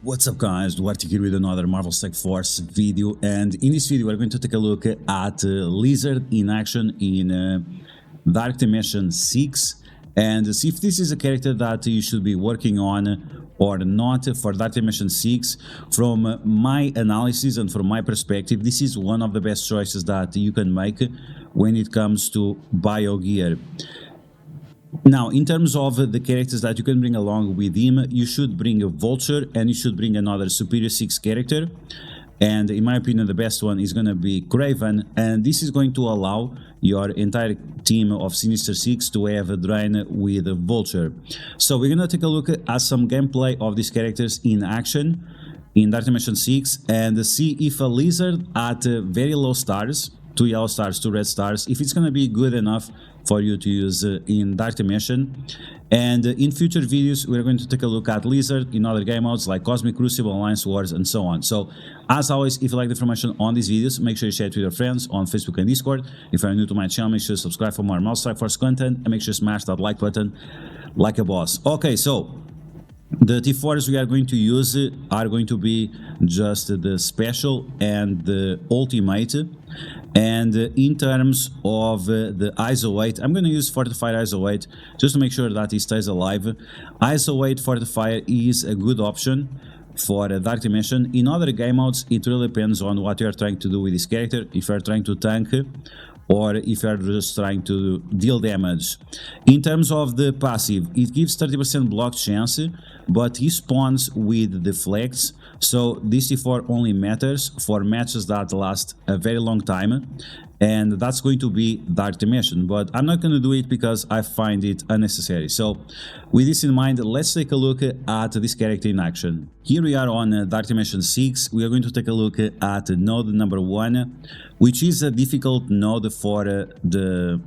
What's up guys, DuArktik here with another Marvel Strike Force video, and in this video we're going to take a look at Lizard in action in Dark Dimension 6 and see if this is a character that you should be working on or not for Dark Dimension 6. From my analysis and from my perspective, this is one of the best choices that you can make when it comes to bio gear. Now, in terms of the characters that you can bring along with him, you should bring a Vulture and you should bring another Superior 6 character. And in my opinion, the best one is going to be Kraven, and this is going to allow your entire team of Sinister 6 to have a drain with a Vulture. So we're going to take a look at some gameplay of these characters in action in Dark Dimension 6 and see if a Lizard at very low stars, 2 yellow stars, 2 red stars, if it's going to be good enough for you to use in Dark Dimension. And in future videos we're going to take a look at Lizard in other game modes like Cosmic Crucible, Alliance Wars, and so on. So as always, if you like the information on these videos, make sure you share it with your friends on Facebook and Discord. If you're new to my channel, make sure to subscribe for more Marvel Strike Force content, and make sure to smash that like button like a boss. Okay, so the T4s we are going to use are going to be just the special and the ultimate. And in terms of the ISO 8, I'm going to use Fortified ISO 8 just to make sure that he stays alive. ISO 8 Fortified is a good option for Dark Dimension. In other game modes, it really depends on what you are trying to do with this character, if you are trying to tank or if you are just trying to deal damage. In terms of the passive, it gives 30% block chance, but he spawns with deflects, so this T4 only matters for matches that last a very long time, and that's going to be Dark Dimension, but I'm not going to do it because I find it unnecessary. So with this in mind, let's take a look at this character in action. Here we are on Dark Dimension 6. We are going to take a look at node number 1, which is a difficult node for the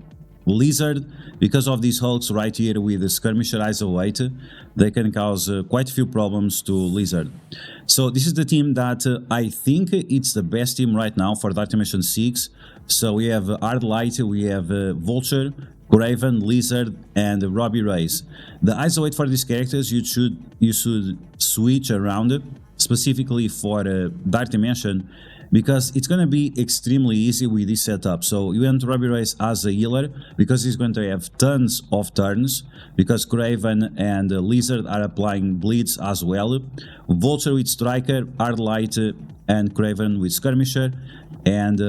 Lizard because of these hulks right here with the Skirmisher ISO 8. They can cause quite a few problems to Lizard. So this is the team that I think it's the best team right now for Dark Dimension 6. So we have Hard Light, we have Vulture, Kraven, Lizard, and Robbie Reyes. The ISO 8 for these characters you should switch around specifically for Dark Dimension, because it's going to be extremely easy with this setup. So you want Robbie Reyes as a healer because he's going to have tons of turns, because Kraven and Lizard are applying bleeds as well. Vulture with Striker, Hard Light and Kraven with Skirmisher, and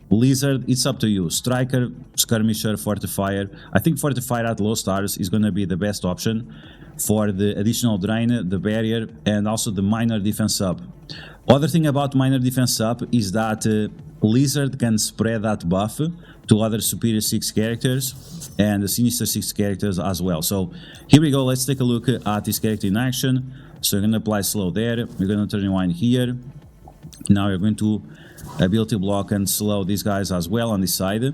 Lizard, it's up to you. Striker, Skirmisher, Fortifier. I think Fortifier at low stars is going to be the best option for the additional drain, the barrier, and also the minor defense up. Other thing about minor defense up is that Lizard can spread that buff to other Superior 6 characters and the Sinister 6 characters as well. So here we go, let's take a look at this character in action. So we're going to apply slow there, we're going to turn rewind here. Now we're going to ability block and slow these guys as well on this side.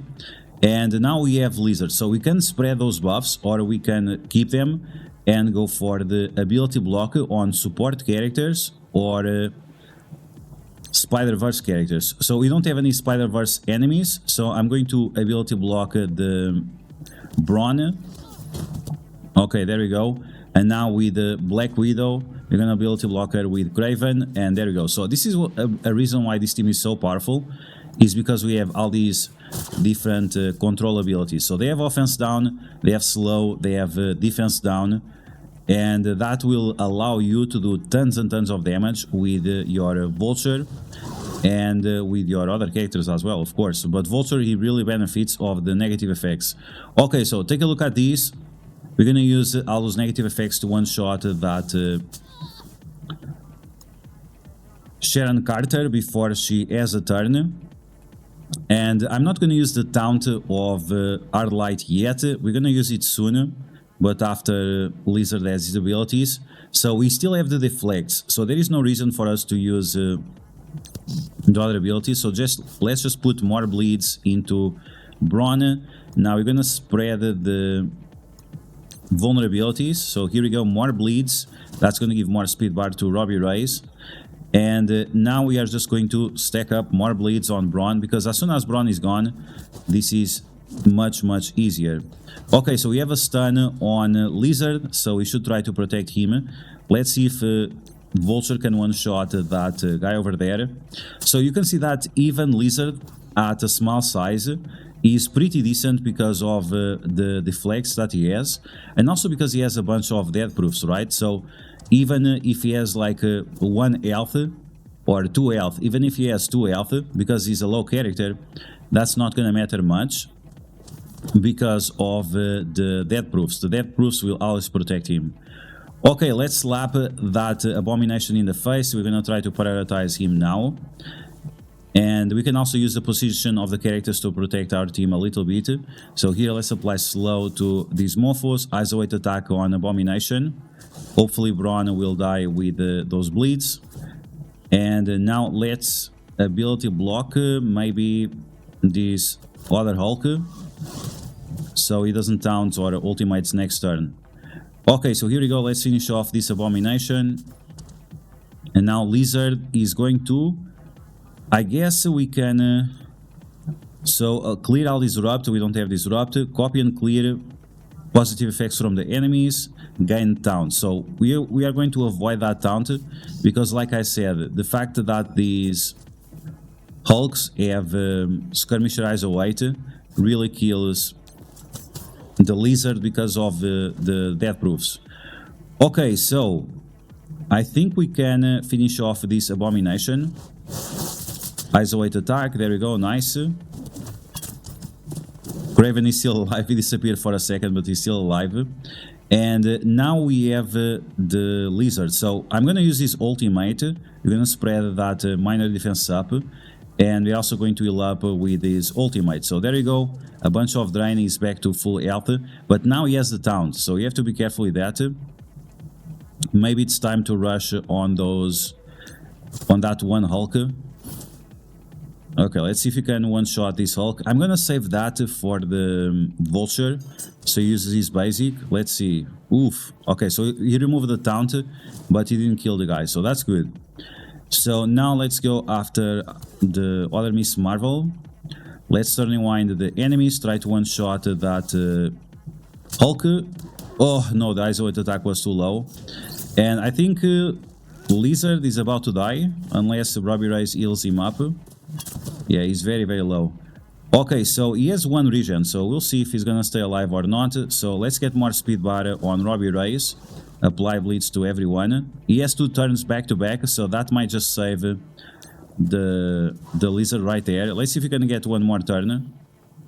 And now we have Lizard, so we can spread those buffs or we can keep them and go for the ability block on support characters or Spider-Verse characters. So we don't have any Spider-Verse enemies, so I'm going to ability block the Brawn. Okay, there we go. And now with the Black Widow, we're gonna ability block her with Kraven, and there we go. So this is a reason why this team is so powerful, is because we have all these different control abilities. So they have offense down, they have slow, they have defense down, and that will allow you to do tons and tons of damage with your Vulture and with your other characters as well, of course. But Vulture, he really benefits of the negative effects. Okay, so take a look at these. We're gonna use all those negative effects to one-shot that Sharon Carter before she has a turn. And I'm not gonna use the taunt of Hard Light yet. We're gonna use it soon, but after Lizard has his abilities. So we still have the deflects, so there is no reason for us to use the other abilities. So let's just put more bleeds into Brawn. Now we're gonna spread the vulnerabilities. So here we go, more bleeds. That's gonna give more speed bar to Robbie Reyes. And now we are just going to stack up more bleeds on Brawn, because as soon as Brawn is gone, this is much easier. Okay, so we have a stun on Lizard, so we should try to protect him. Let's see if Vulture can one-shot that guy over there. So you can see that even Lizard at a small size is pretty decent because of the deflects that he has, and also because he has a bunch of death proofs, right? So even if he has like 1 health or 2 health, even if he has 2 health, because he's a low character, that's not gonna matter much because of the death proofs. The death proofs will always protect him. Okay, let's slap that abomination in the face. We're gonna try to prioritize him now. And we can also use the position of the characters to protect our team a little bit. So here, let's apply slow to these Morphos. Isolate attack on abomination. Hopefully Braun will die with those bleeds. And now let's ability block maybe this other Hulk, so he doesn't taunt or ultimates next turn. Okay, so here we go. Let's finish off this abomination. And now Lizard is going to, I guess we can clear all disrupt. We don't have disrupt. Copy and clear positive effects from the enemies. Gain taunt. So we are going to avoid that taunt because, like I said, the fact that these Hulks have skirmisher ISO 8 really kills the Lizard because of the death proofs. Okay, so I think we can finish off this abomination. ISO 8 attack, there we go, nice. Craven is still alive, he disappeared for a second, but he's still alive. And now we have the Lizard, so I'm gonna use his ultimate. We're gonna spread that minor defense up, and we're also going to heal up with his ultimate. So there you go, a bunch of drain is back to full health, but now he has the taunt, so you have to be careful with that. Maybe it's time to rush on that one Hulk. Okay, let's see if you can one-shot this Hulk. I'm gonna save that for the Vulture, so he uses his basic. Let's see. Oof. Okay, so he removed the taunt, but he didn't kill the guy, so that's good. So now let's go after the other Miss Marvel. Let's turn rewind the enemies, try to one-shot that Hulk. Oh no, the ISO 8 attack was too low. And I think Lizard is about to die, unless Robbie Reyes heals him up. Yeah, he's very, very low. Okay, so he has 1 regen, so we'll see if he's gonna stay alive or not. So let's get more speed bar on Robbie Reyes. Apply bleeds to everyone. He has 2 turns back to back, so that might just save the Lizard right there. Let's see if we can get 1 more turn.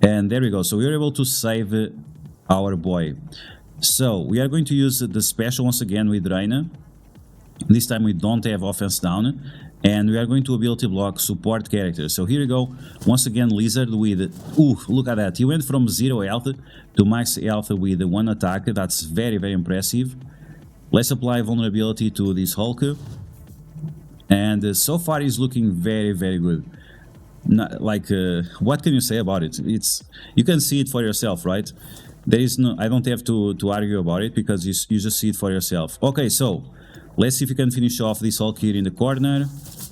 And there we go, so we were able to save our boy. So we are going to use the special once again with Reina. This time we don't have offense down. And we are going to ability block support characters. So here we go. Once again, Lizard with... Ooh, look at that. He went from 0 health to max health with 1 attack. That's very, very impressive. Let's apply vulnerability to this Hulk. And so far he's looking very, very good. Not, like, what can you say about it? You can see it for yourself, right? There is no... I don't have to argue about it because you just see it for yourself. Okay, so... Let's see if you can finish off this Hulk here in the corner.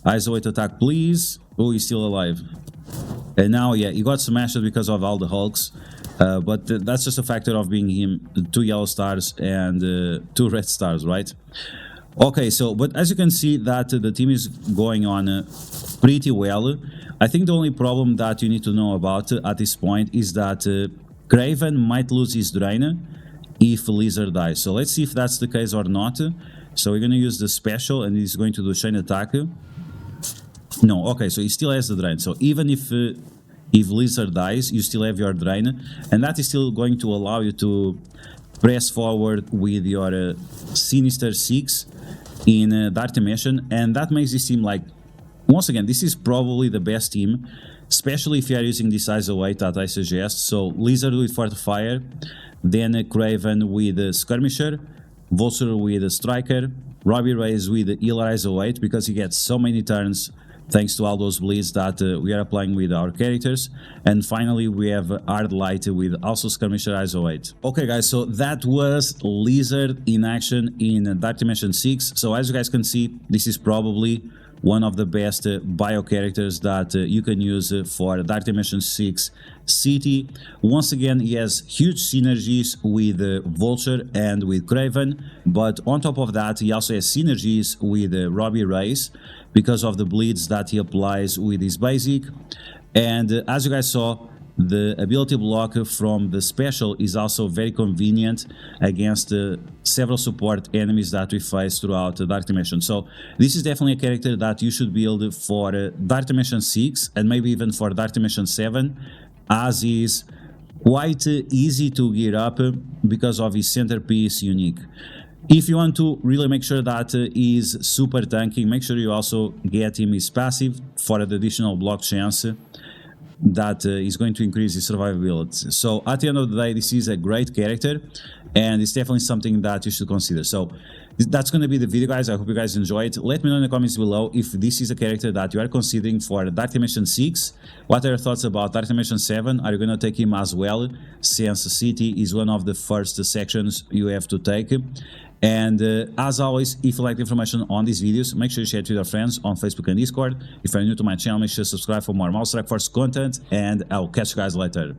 ISO 8 attack, please. Oh, he's still alive. And now, yeah, he got smashed because of all the Hulks. But that's just a factor of being him 2 yellow stars and 2 red stars, right? Okay, so, but as you can see that the team is going on pretty well. I think the only problem that you need to know about at this point is that Craven might lose his drain if Lizard dies. So let's see if that's the case or not. So we're going to use the special and he's going to do chain attack. No, okay, so he still has the drain. So even if Lizard dies, you still have your drain. And that is still going to allow you to press forward with your Sinister 6 in Dark Dimension. And that makes this team like... Once again, this is probably the best team. Especially if you are using this ISO 8 that I suggest. So Lizard with Fortifier. Then Craven with Skirmisher. Vulture with a Striker, Robbie Reyes with the Healer ISO 8 because he gets so many turns thanks to all those bleeds that we are applying with our characters. And finally we have Hard Light with also Skirmisher ISO 8. Okay guys, so that was Lizard in action in Dark Dimension 6. So as you guys can see, this is probably one of the best bio characters that you can use for Dark Dimension 6 City. Once again, he has huge synergies with Vulture and with Craven, but on top of that, he also has synergies with Robbie Reyes because of the bleeds that he applies with his basic. And as you guys saw, the ability block from the special is also very convenient against several support enemies that we face throughout Dark Dimension. So this is definitely a character that you should build for Dark Dimension 6 and maybe even for Dark Dimension 7, as is quite easy to gear up because of his centerpiece unique. If you want to really make sure that he's super tanky, make sure you also get him his passive for the additional block chance that is going to increase his survivability. So at the end of the day, this is a great character and it's definitely something that you should consider. So that's going to be the video, guys. I hope you guys enjoy it. Let me know in the comments below if this is a character that you are considering for Dark Dimension 6. What are your thoughts about Dark Dimension 7? Are you going to take him as well, since City is one of the first sections you have to take? And as always, if you like the information on these videos, make sure you share it with your friends on Facebook and Discord. If you're new to my channel, make sure to subscribe for more Mouse Strike Force content, and I'll catch you guys later.